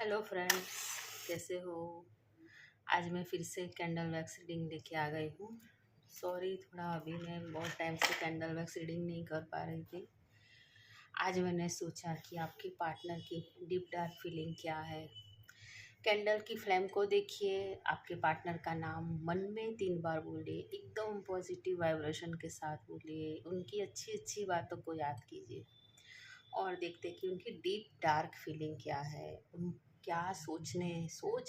Hello friends, कैसे हो। आज मैं फिर से कैंडल वैक्स रीडिंग लेके आ गई हूँ। सॉरी, थोड़ा अभी मैं बहुत टाइम से कैंडल वैक्स रीडिंग नहीं कर पा रही थी। आज मैंने सोचा कि आपके पार्टनर की डीप डार्क फीलिंग क्या है। कैंडल की फ्लेम को देखिए, आपके पार्टनर का नाम मन में 3 बार बोलिए, एकदम पॉजिटिव वाइब्रेशन के साथ बोलिए, उनकी अच्छी अच्छी बातों को याद कीजिए और देखते कि उनकी डीप डार्क फीलिंग क्या है। उन क्या सोच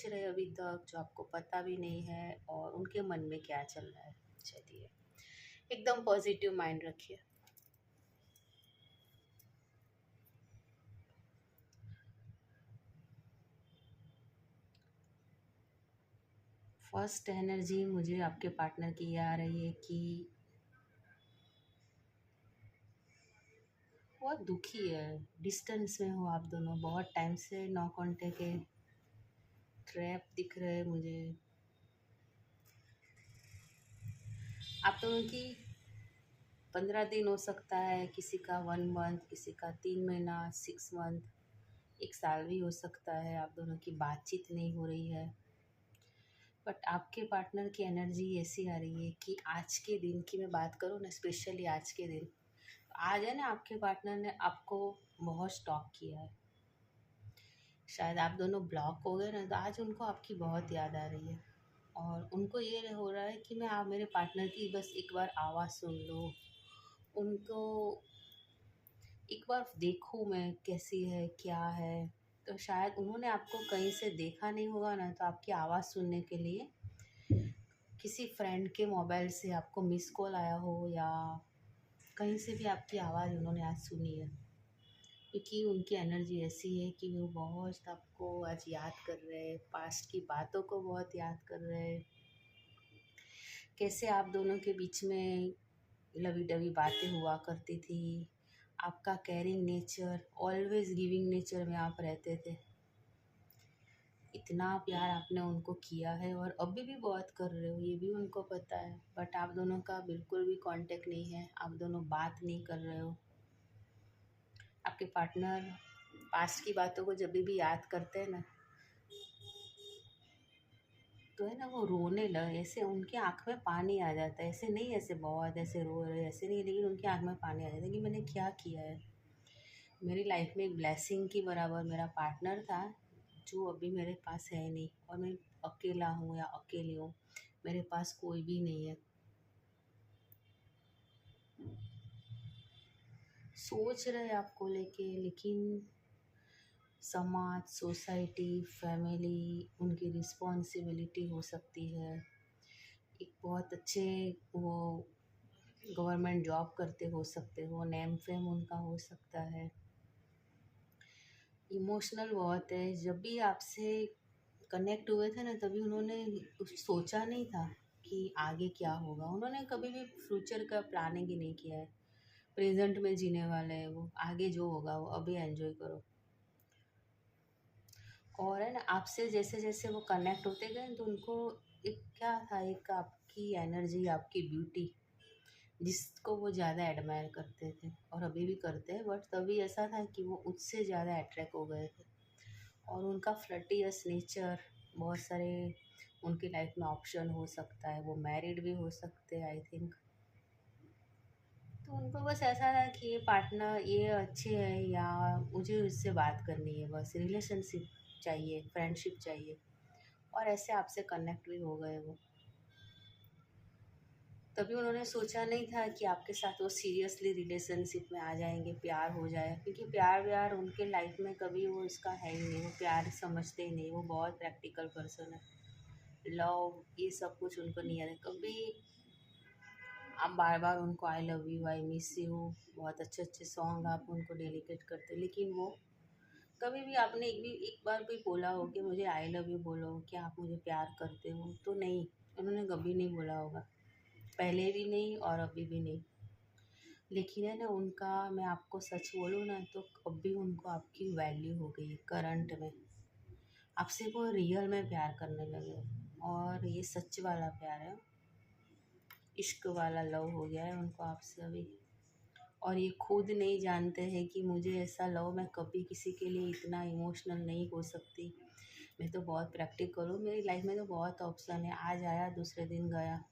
रहे अभी तक जो आपको पता भी नहीं है, और उनके मन में क्या चल रहा है। चलिए, एकदम पॉजिटिव माइंड रखिए। फर्स्ट एनर्जी मुझे आपके पार्टनर की ये आ रही है कि बहुत दुखी है। डिस्टेंस में हो आप दोनों, बहुत टाइम से नो कांटेक्ट है। ट्रैप दिख रहे हैं मुझे। आप दोनों की 15 दिन हो सकता है, किसी का 1 मंथ, किसी का 3 महीना, 6 मंथ, 1 साल भी हो सकता है। आप दोनों की बातचीत नहीं हो रही है। बट आपके पार्टनर की एनर्जी ऐसी आ रही है कि आज के दिन की मैं बात करूँ ना, स्पेशली आज के दिन, आज है ना, आपके पार्टनर ने आपको बहुत स्टॉक किया है। शायद आप दोनों ब्लॉक हो गए ना, तो आज उनको आपकी बहुत याद आ रही है। और उनको ये हो रहा है कि मैं आप मेरे पार्टनर की बस एक बार आवाज़ सुन लूँ, उनको एक बार देखूँ मैं कैसी है, क्या है। तो शायद उन्होंने आपको कहीं से देखा नहीं होगा ना, तो आपकी आवाज़ सुनने के लिए किसी फ्रेंड के मोबाइल से आपको मिस कॉल आया हो, या कहीं से भी आपकी आवाज़ उन्होंने आज सुनी है। क्योंकि उनकी एनर्जी ऐसी है कि वो बहुत आपको आज याद कर रहे हैं, पास्ट की बातों को बहुत याद कर रहे हैं। कैसे आप दोनों के बीच में लवी डवी बातें हुआ करती थी। आपका caring nature, always giving nature में आप रहते थे। इतना प्यार आपने उनको किया है और अभी भी बहुत कर रहे हो, ये भी उनको पता है। बट आप दोनों का बिल्कुल भी कांटेक्ट नहीं है, आप दोनों बात नहीं कर रहे हो। आपके पार्टनर पास्ट की बातों को जब भी याद करते हैं ना, तो है ना, वो रोने लगे। ऐसे उनकी आँख में पानी आ जाता है। ऐसे नहीं, ऐसे बहुत ऐसे रो रहे, ऐसे नहीं, लेकिन उनकी आँख में पानी आ जाता है कि मैंने क्या किया है। मेरी लाइफ में एक ब्लेसिंग की बराबर मेरा पार्टनर था, जो अभी मेरे पास है नहीं, और मैं अकेला हूँ या अकेली हूँ, मेरे पास कोई भी नहीं है। सोच रहे आपको लेके, लेकिन समाज, सोसाइटी, फैमिली, उनकी रिस्पॉन्सिबिलिटी हो सकती है। एक बहुत अच्छे वो गवर्नमेंट जॉब करते हो सकते हो, नेम फेम उनका हो सकता है। इमोशनल बहुत है। जब भी आपसे कनेक्ट हुए थे ना, तभी उन्होंने कुछ सोचा नहीं था कि आगे क्या होगा। उन्होंने कभी भी फ्यूचर का प्लानिंग ही नहीं किया है। प्रेजेंट में जीने वाले हैं वो, आगे जो होगा वो अभी एंजॉय करो। और है ना, आपसे जैसे जैसे वो कनेक्ट होते गए, तो उनको एक क्या था, एक आपकी एनर्जी, आपकी ब्यूटी, जिसको वो ज़्यादा एडमायर करते थे और अभी भी करते हैं। बट तभी ऐसा था कि वो उससे ज़्यादा अट्रैक्ट हो गए थे। और उनका फ्लर्टियस नेचर, बहुत सारे उनकी लाइफ में ऑप्शन हो सकता है, वो मैरिड भी हो सकते हैं आई थिंक। तो उनको बस ऐसा था कि ये पार्टनर ये अच्छे है, या मुझे उससे बात करनी है, बस रिलेशनशिप चाहिए, फ्रेंडशिप चाहिए। और ऐसे आपसे कनेक्ट भी हो गए वो। तभी उन्होंने सोचा नहीं था कि आपके साथ वो सीरियसली रिलेशनशिप में आ जाएंगे, प्यार हो जाए। क्योंकि प्यार व्यार उनके लाइफ में कभी वो इसका है ही नहीं, वो प्यार समझते ही नहीं, वो बहुत प्रैक्टिकल पर्सन है। लव ये सब कुछ उनको नहीं आता कभी। आप बार बार उनको I love you, I miss you, बहुत अच्छे अच्छे सॉन्ग आप उनको डेडिकेट करते, लेकिन वो कभी भी आपने एक बार भी बोला हो कि मुझे आई लव यू बोलो, कि आप मुझे प्यार करते हो, तो नहीं, उन्होंने कभी नहीं बोला होगा। पहले भी नहीं और अभी भी नहीं। लेकिन है ना, उनका, मैं आपको सच बोलूँ ना, तो अब भी उनको आपकी वैल्यू हो गई है करंट में। आपसे वो रियल में प्यार करने लगे, और ये सच वाला प्यार है, इश्क वाला लव हो गया है उनको आपसे अभी। और ये खुद नहीं जानते हैं कि मुझे ऐसा लव, मैं कभी किसी के लिए इतना इमोशनल नहीं हो सकती। मैं तो बहुत प्रैक्टिकल हूँ, मेरी लाइफ में तो बहुत ऑप्शन है, आज आया दूसरे दिन गया।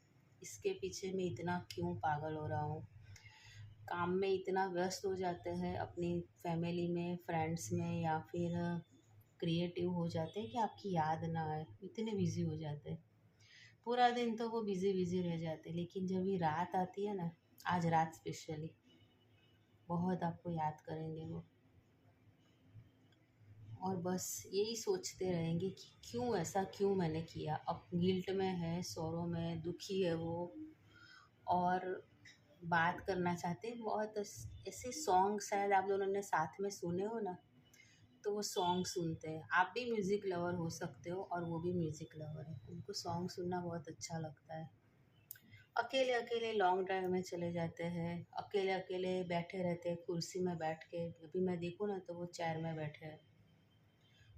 इसके पीछे मैं इतना क्यों पागल हो रहा हूँ? काम में इतना व्यस्त हो जाते हैं, अपनी फैमिली में, फ्रेंड्स में, या फिर क्रिएटिव हो जाते हैं कि आपकी याद ना आए, इतने बिजी हो जाते हैं। पूरा दिन तो वो बिजी बिजी रह जाते हैं, लेकिन जब ये रात आती है ना, आज रात स्पेशली बहुत आपको याद करेंगे वो। और बस यही सोचते रहेंगे कि क्यों ऐसा, क्यों मैंने किया। अब गिल्ट में है, सौरों में, दुखी है वो। और बात करना चाहते हैं बहुत। ऐसे सॉन्ग शायद आप दोनों ने साथ में सुने हो ना, तो वो सॉन्ग सुनते हैं। आप भी म्यूज़िक लवर हो सकते हो और वो भी म्यूज़िक लवर है, उनको सॉन्ग सुनना बहुत अच्छा लगता है। अकेले अकेले लॉन्ग ड्राइव में चले जाते हैं, अकेले अकेले बैठे रहते हैं कुर्सी में बैठ के। अभी मैं देखूँ ना तो वो चेयर में बैठे हैं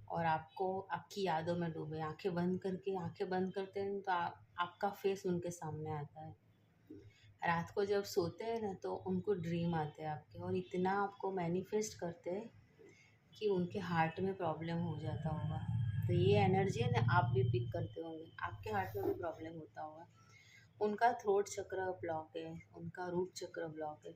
और आपको आपकी यादों में डूबे। आंखें बंद करते हैं तो आपका फेस उनके सामने आता है। रात को जब सोते हैं ना तो उनको ड्रीम आते हैं आपके, और इतना आपको मैनिफेस्ट करते हैं कि उनके हार्ट में प्रॉब्लम हो जाता होगा। तो ये एनर्जी है ना, आप भी पिक करते होंगे, आपके हार्ट में भी प्रॉब्लम होता होगा। उनका थ्रोट चक्र ब्लॉक है, उनका रूट चक्र ब्लॉक है।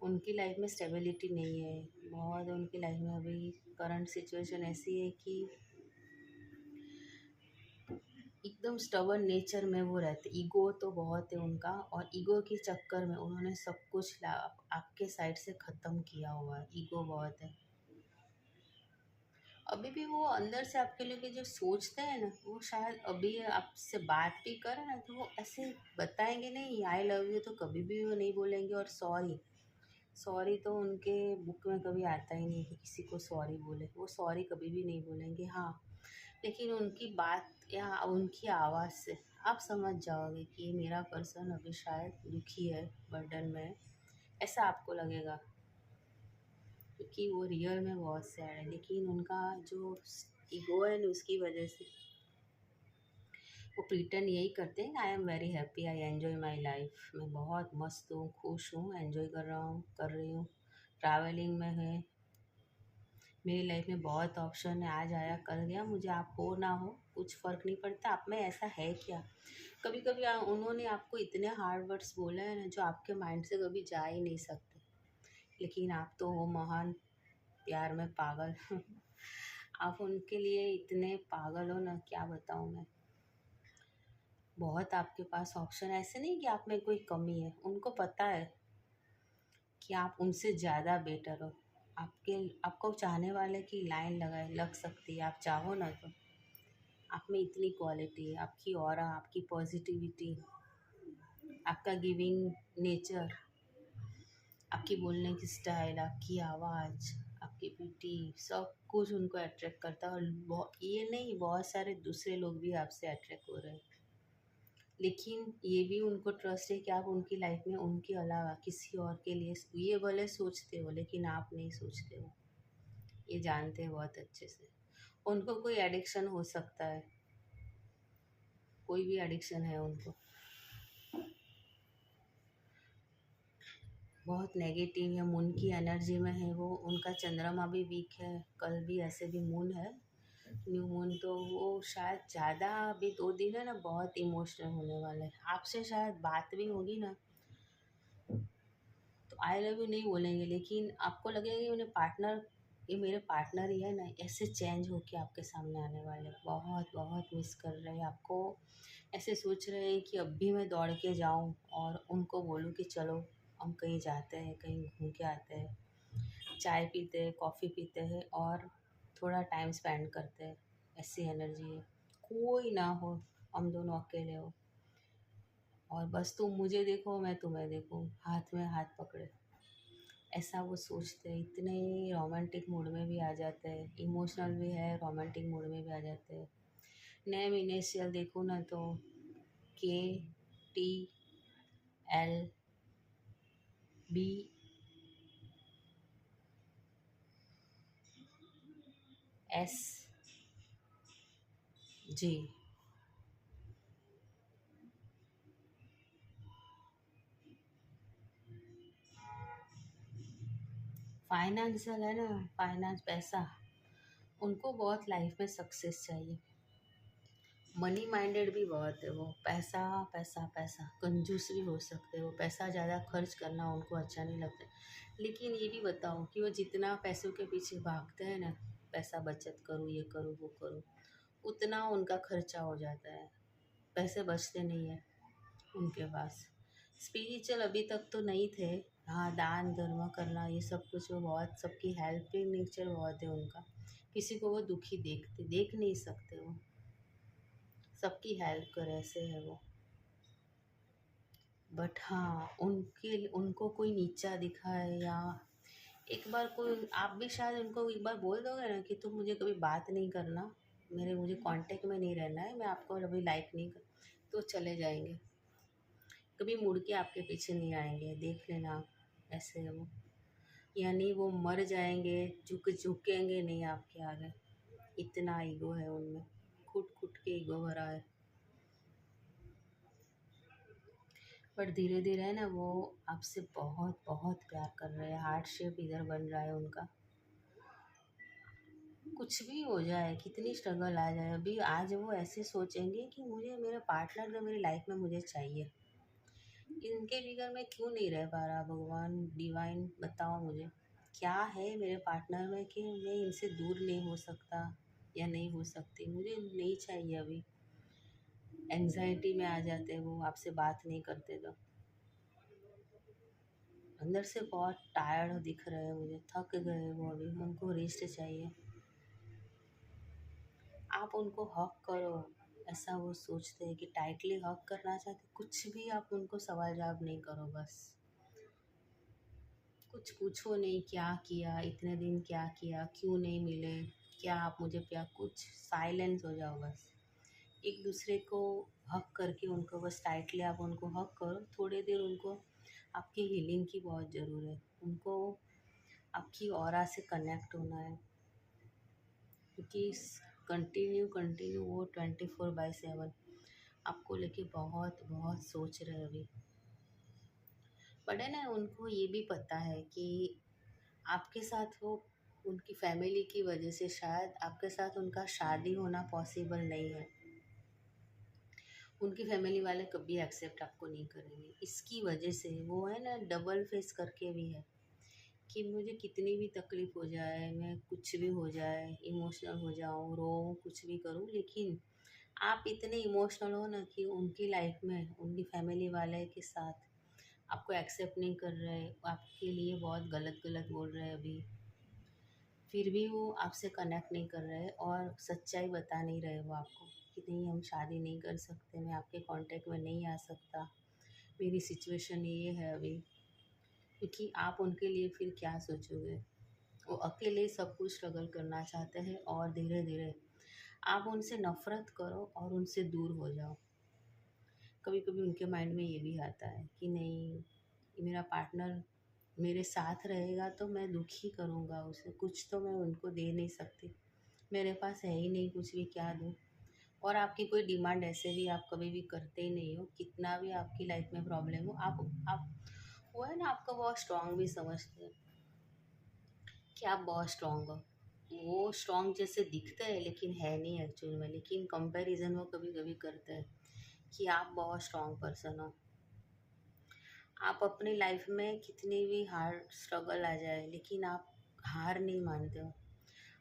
उनकी लाइफ में स्टेबिलिटी नहीं है बहुत। उनकी लाइफ में अभी करंट सिचुएशन ऐसी है कि एकदम स्टबर्न नेचर में वो रहते। ईगो तो बहुत है उनका, और ईगो के चक्कर में उन्होंने सब कुछ आपके साइड से ख़त्म किया हुआ है। ईगो बहुत है। अभी भी वो अंदर से आपके लिए जो सोचते हैं ना, वो शायद अभी आपसे बात भी करें ना तो वो ऐसे बताएंगे नहीं आई लव यू, तो कभी भी वो नहीं बोलेंगे। और सॉरी, सॉरी तो उनके बुक में कभी आता ही नहीं कि किसी को सॉरी बोले। वो सॉरी कभी भी नहीं बोलेंगे। हाँ, लेकिन उनकी बात या उनकी आवाज़ से आप समझ जाओगे कि ये मेरा पर्सन अभी शायद दुखी है, बर्डन में है। ऐसा आपको लगेगा, क्योंकि वो रियल में बहुत सैड है। लेकिन उनका जो ईगो है ना, उसकी वजह से वो प्रिटेंड यही करते हैं, I am very happy, I enjoy my life. मैं बहुत मस्त हूँ, खुश हूँ, एन्जॉय कर रहा हूँ, कर रही हूँ, ट्रैवलिंग में है। मेरी लाइफ में बहुत ऑप्शन है, आज आया कल गया, मुझे आप हो ना हो कुछ फ़र्क नहीं पड़ता। आप में ऐसा है क्या? कभी कभी उन्होंने आपको इतने हार्ड वर्ड्स बोले हैं ना जो आपके माइंड से कभी जा ही नहीं सकते। लेकिन आप तो हो महान, प्यार में पागल। आप उनके लिए इतने पागल हो ना, क्या बताऊँ मैं। बहुत आपके पास ऑप्शन, ऐसे नहीं कि आप में कोई कमी है, उनको पता है कि आप उनसे ज़्यादा बेटर हो। आपके आपको चाहने वाले की लाइन लग सकती है, आप चाहो ना तो। आप में इतनी क्वालिटी है, आपकी ऑरा, आपकी पॉजिटिविटी, आपका गिविंग नेचर, आपकी बोलने की स्टाइल, आपकी आवाज़, आपकी ब्यूटी, सब कुछ उनको अट्रैक्ट करता है। और ये नहीं, बहुत सारे दूसरे लोग भी आपसे अट्रैक्ट हो रहे हैं। लेकिन ये भी उनको ट्रस्ट है कि आप उनकी लाइफ में उनके अलावा किसी और के लिए ये भले सोचते हो, लेकिन आप नहीं सोचते हो। ये जानते हैं बहुत अच्छे से। उनको कोई एडिक्शन हो सकता है, कोई भी एडिक्शन है उनको। बहुत नेगेटिव है, मून की एनर्जी में है वो। उनका चंद्रमा भी वीक है, कल भी ऐसे भी मून है, न्यू मून। तो वो शायद ज़्यादा, अभी 2 दिन है ना, बहुत इमोशनल होने वाले हैं। आपसे शायद बात भी होगी ना तो आई लव यू नहीं बोलेंगे, लेकिन आपको लगेगा कि उन्हें पार्टनर, ये मेरे पार्टनर ही है ना, ऐसे चेंज होके आपके सामने आने वाले। बहुत बहुत मिस कर रहे हैं आपको। ऐसे सोच रहे हैं कि अब भी मैं दौड़ के जाऊं और उनको बोलूं कि चलो हम कहीं जाते हैं, कहीं घूम के आते हैं, चाय पीते हैं, कॉफ़ी पीते हैं और थोड़ा टाइम स्पेंड करते हैं। ऐसी एनर्जी है, कोई ना हो, हम दोनों अकेले हो, और बस तुम मुझे देखो, मैं तुम्हें देखूं, हाथ में हाथ पकड़े। ऐसा वो सोचते हैं। इतने रोमांटिक मूड में भी आ जाते हैं, इमोशनल भी है, रोमांटिक मूड में भी आ जाते हैं। नेम इनिशियल देखो ना तो KTLBSG। फाइनेंशियल है ना, फाइनेंस, पैसा, उनको बहुत लाइफ में सक्सेस चाहिए। मनी माइंडेड भी बहुत है वो, पैसा पैसा पैसा, कंजूस भी हो सकते हैं वो, पैसा ज़्यादा खर्च करना उनको अच्छा नहीं लगता। लेकिन ये भी बताओ कि वो जितना पैसों के पीछे भागते हैं ना, पैसा बचत करूँ, ये करूँ, वो करूँ, उतना उनका खर्चा हो जाता है, पैसे बचते नहीं है उनके पास। स्पिरिचुअल अभी तक तो नहीं थे। हाँ, दान धर्म करना ये सब कुछ, वो बहुत सबकी हेल्पिंग नेचर बहुत है उनका। किसी को वो दुखी देख नहीं सकते वो, सबकी हेल्प करे, ऐसे है वो। बट हाँ, उनके उनको कोई नीचा दिखा है, या एक बार कोई, आप भी शायद उनको एक बार बोल दोगे ना कि तुम मुझे कभी बात नहीं करना, मुझे कांटेक्ट में नहीं रहना है, मैं आपको अभी लाइक नहीं कर, तो चले जाएंगे, कभी मुड़ के आपके पीछे नहीं आएंगे, देख लेना आप, ऐसे है वो। यानी वो मर जाएंगे, झुकेंगे नहीं आपके आगे, इतना ईगो है उनमें, खुद खुद के ईगो भरा है। पर धीरे धीरे है ना, वो आपसे बहुत बहुत प्यार कर रहे हैं, हार्ट शेप इधर बन रहा है उनका। कुछ भी हो जाए, कितनी स्ट्रगल आ जाए, अभी आज वो ऐसे सोचेंगे कि मुझे मेरा पार्टनर जो मेरी लाइफ में मुझे चाहिए, इनके बिगर मैं क्यों नहीं रह पा रहा, भगवान डिवाइन बताओ मुझे क्या है मेरे पार्टनर में कि मैं इनसे दूर नहीं हो सकता या नहीं हो सकती, मुझे नहीं चाहिए अभी। एंजाइटी में आ जाते हैं वो, आपसे बात नहीं करते तो। अंदर से बहुत टायर्ड दिख रहे हैं मुझे, थक गए वो, अभी उनको रेस्ट चाहिए। आप उनको हक करो, ऐसा वो सोचते हैं कि टाइटली हक करना चाहते, कुछ भी आप उनको सवाल जवाब नहीं करो, बस कुछ पूछो नहीं, क्या किया इतने दिन, क्या किया, क्यों नहीं मिले, क्या आप मुझे प्यार, कुछ साइलेंस हो जाओ बस। एक दूसरे को हक करके उनको बस टाइटली आप उनको हक करो, थोड़ी देर उनको आपकी हीलिंग की बहुत ज़रूरत है, उनको आपकी ऑरा से कनेक्ट होना है, क्योंकि कंटिन्यू कंटिन्यू वो 24/7 आपको लेके बहुत बहुत सोच रहे हैं अभी। बट है ना, उनको ये भी पता है कि आपके साथ वो, उनकी फैमिली की वजह से शायद आपके साथ उनका शादी होना पॉसिबल नहीं है, उनकी फैमिली वाले कभी एक्सेप्ट आपको नहीं करेंगे, इसकी वजह से वो है ना डबल फेस करके भी है कि मुझे कितनी भी तकलीफ़ हो जाए, मैं कुछ भी हो जाए, इमोशनल हो जाऊँ, रो, कुछ भी करूँ, लेकिन आप इतने इमोशनल हो ना कि उनकी लाइफ में उनकी फैमिली वाले के साथ आपको एक्सेप्ट नहीं कर रहे, आपके लिए बहुत गलत गलत बोल रहे हैं अभी, फिर भी वो आपसे कनेक्ट नहीं कर रहे और सच्चाई बता नहीं रहे वो आपको कि नहीं, हम शादी नहीं कर सकते, मैं आपके कांटेक्ट में नहीं आ सकता, मेरी सिचुएशन ये है अभी। क्योंकि आप उनके लिए फिर क्या सोचोगे, वो अकेले सब कुछ स्ट्रगल करना चाहते हैं, और धीरे धीरे आप उनसे नफ़रत करो और उनसे दूर हो जाओ। कभी कभी उनके माइंड में ये भी आता है कि नहीं, ये मेरा पार्टनर मेरे साथ रहेगा तो मैं दुखी करूँगा उसे, कुछ तो मैं उनको दे नहीं सकती, मेरे पास है ही नहीं कुछ भी, क्या दूँ। और आपकी कोई डिमांड ऐसे भी आप कभी भी करते ही नहीं हो, कितना भी आपकी लाइफ में प्रॉब्लम हो, आप वो है ना, आपको बहुत स्ट्रांग भी समझते हैं कि आप बहुत स्ट्रांग हो। वो स्ट्रांग जैसे दिखते हैं लेकिन है नहीं एक्चुअल में, लेकिन कंपैरिजन वो कभी कभी करते हैं कि आप बहुत स्ट्रांग पर्सन हो। आप अपनी लाइफ में कितनी भी हार्ड स्ट्रगल आ जाए, लेकिन आप हार नहीं मानते हो।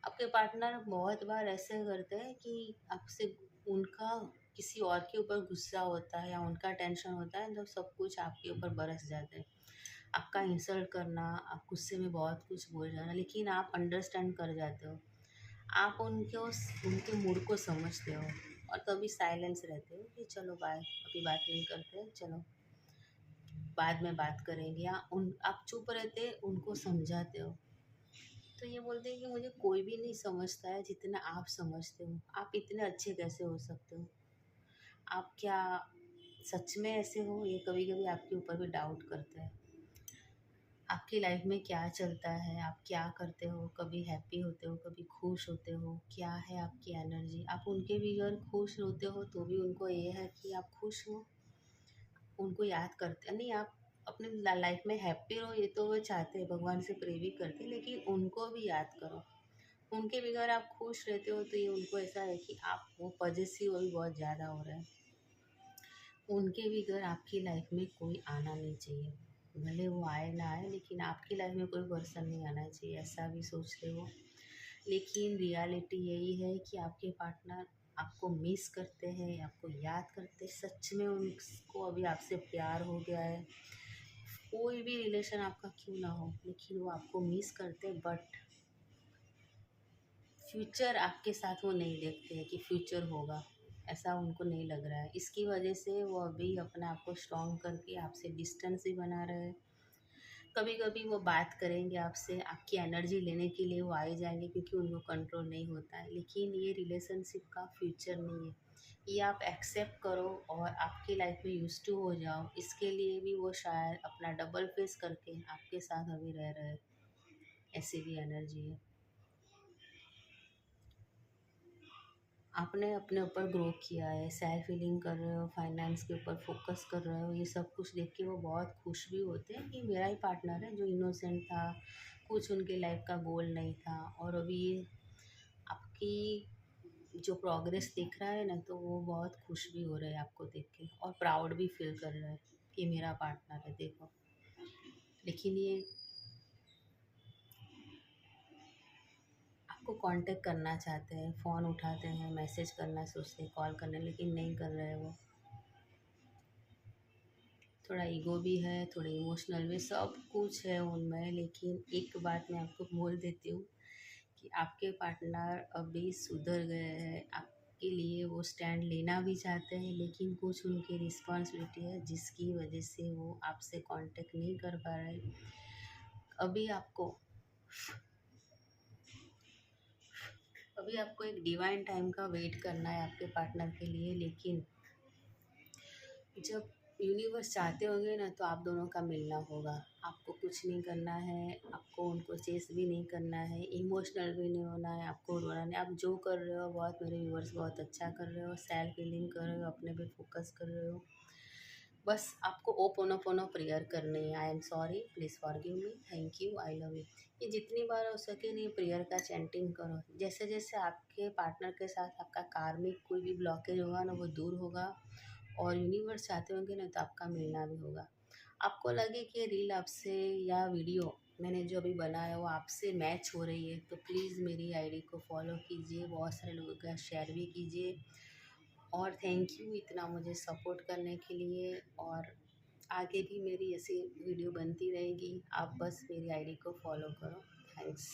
आपके पार्टनर बहुत बार ऐसे करते हैं कि आपसे, उनका किसी और के ऊपर गुस्सा होता है या उनका टेंशन होता है, तो सब कुछ आपके ऊपर बरस जाते हैं, आपका इंसल्ट करना, आप गुस्से में बहुत कुछ बोल जाना, लेकिन आप अंडरस्टैंड कर जाते हो, आप उनके उनके मूड को समझते हो, और तभी साइलेंस रहते हो कि चलो बाय, अभी बात नहीं करते, चलो बाद में बात करेंगे, या उन आप चुप रहते उनको समझाते हो। तो ये बोलते हैं कि मुझे कोई भी नहीं समझता है जितना आप समझते हो, आप इतने अच्छे कैसे हो सकते हो, आप क्या सच में ऐसे हो, ये कभी कभी आपके ऊपर भी डाउट करते हैं। आपकी लाइफ में क्या चलता है, आप क्या करते हो, कभी हैप्पी होते हो, कभी खुश होते हो, क्या है आपकी एनर्जी, आप उनके भी अगर खुश होते हो तो भी उनको ये है कि आप खुश हो, उनको याद करते नहीं आप, अपने लाइफ में हैप्पी रहो, ये तो वो चाहते हैं, भगवान से प्रे भी करते हैं, लेकिन उनको भी याद करो। उनके बगैर आप खुश रहते हो तो ये उनको ऐसा है कि आप वो पॉजेसिव अभी बहुत ज़्यादा हो रहा है। उनके बगैर आपकी लाइफ में कोई आना नहीं चाहिए, भले वो आए ना आए, लेकिन आपकी लाइफ में कोई पर्सन नहीं आना चाहिए, ऐसा भी सोच रहे हो। लेकिन रियलिटी यही है कि आपके पार्टनर आपको मिस करते हैं, आपको याद करते हैं, सच में उनको अभी आपसे प्यार हो गया है। कोई भी रिलेशन आपका क्यों ना हो, लेकिन वो आपको मिस करते हैं, बट फ्यूचर आपके साथ वो नहीं देखते हैं कि फ्यूचर होगा, ऐसा उनको नहीं लग रहा है। इसकी वजह से वो अभी अपने आप को स्ट्रॉन्ग करके आपसे डिस्टेंस भी बना रहे हैं। कभी कभी वो बात करेंगे आपसे, आपकी एनर्जी लेने के लिए वो आ ही जाएंगे, क्योंकि उनको कंट्रोल नहीं होता है। लेकिन ये रिलेशनशिप का फ्यूचर नहीं है, ये आप एक्सेप्ट करो और आपकी लाइफ में यूज टू हो जाओ। इसके लिए भी वो शायद अपना डबल फेस करके आपके साथ अभी रह रहे हैं, ऐसी भी एनर्जी है। आपने अपने ऊपर ग्रो किया है, सेल्फ हीलिंग कर रहे हो, फाइनेंस के ऊपर फोकस कर रहे हो, ये सब कुछ देख के वो बहुत खुश भी होते हैं कि मेरा ही पार्टनर है जो इनोसेंट था, कुछ उनके लाइफ का गोल नहीं था, और अभी ये आपकी जो प्रोग्रेस दिख रहा है ना, तो वो बहुत खुश भी हो रहे हैं आपको देख के, और प्राउड भी फील कर रहे हैं कि मेरा पार्टनर है देखो। लेकिन ये आपको कांटेक्ट करना चाहते हैं, फ़ोन उठाते हैं, मैसेज करना सोचते हैं, कॉल करना, लेकिन नहीं कर रहे हैं वो। थोड़ा ईगो भी है, थोड़े इमोशनल भी, सब कुछ है उनमें। लेकिन एक बात मैं आपको बोल देती हूँ कि आपके पार्टनर अभी सुधर गए हैं, आपके लिए वो स्टैंड लेना भी चाहते हैं, लेकिन कुछ उनकी रिस्पॉन्सिबिलिटी है जिसकी वजह से वो आपसे कांटेक्ट नहीं कर पा रहे। अभी आपको अभी आपको एक डिवाइन टाइम का वेट करना है आपके पार्टनर के लिए। लेकिन जब यूनिवर्स चाहते होंगे ना, तो आप दोनों का मिलना होगा। आपको कुछ नहीं करना है, आपको उनको चेस भी नहीं करना है, इमोशनल भी नहीं होना है, आपको रोना नहीं। आप जो कर रहे हो बहुत, मेरे व्यूवर्स बहुत अच्छा कर रहे हो, सेल्फ हीलिंग कर रहे हो, अपने पे फोकस कर रहे हो। बस आपको ओपोनोपोनो प्रेयर करनी है। I am sorry, please forgive me, thank you, I love you. ये जितनी बार हो सके नहीं प्रेयर का चैंटिंग करो। जैसे जैसे आपके पार्टनर के साथ आपका कार्मिक कोई भी ब्लॉकेज होगा ना, वो दूर होगा, और यूनिवर्स चाहते होंगे ना, तो आपका मिलना भी होगा। आपको लगे कि रील आपसे या वीडियो मैंने जो अभी बनाया वो आपसे मैच हो रही है, तो प्लीज़ मेरी आईडी को फॉलो कीजिए, बहुत सारे लोगों का शेयर भी कीजिए। और थैंक यू इतना मुझे सपोर्ट करने के लिए। और आगे भी मेरी ऐसी वीडियो बनती रहेगी, आप बस मेरी आईडी को फॉलो करो। थैंक्स।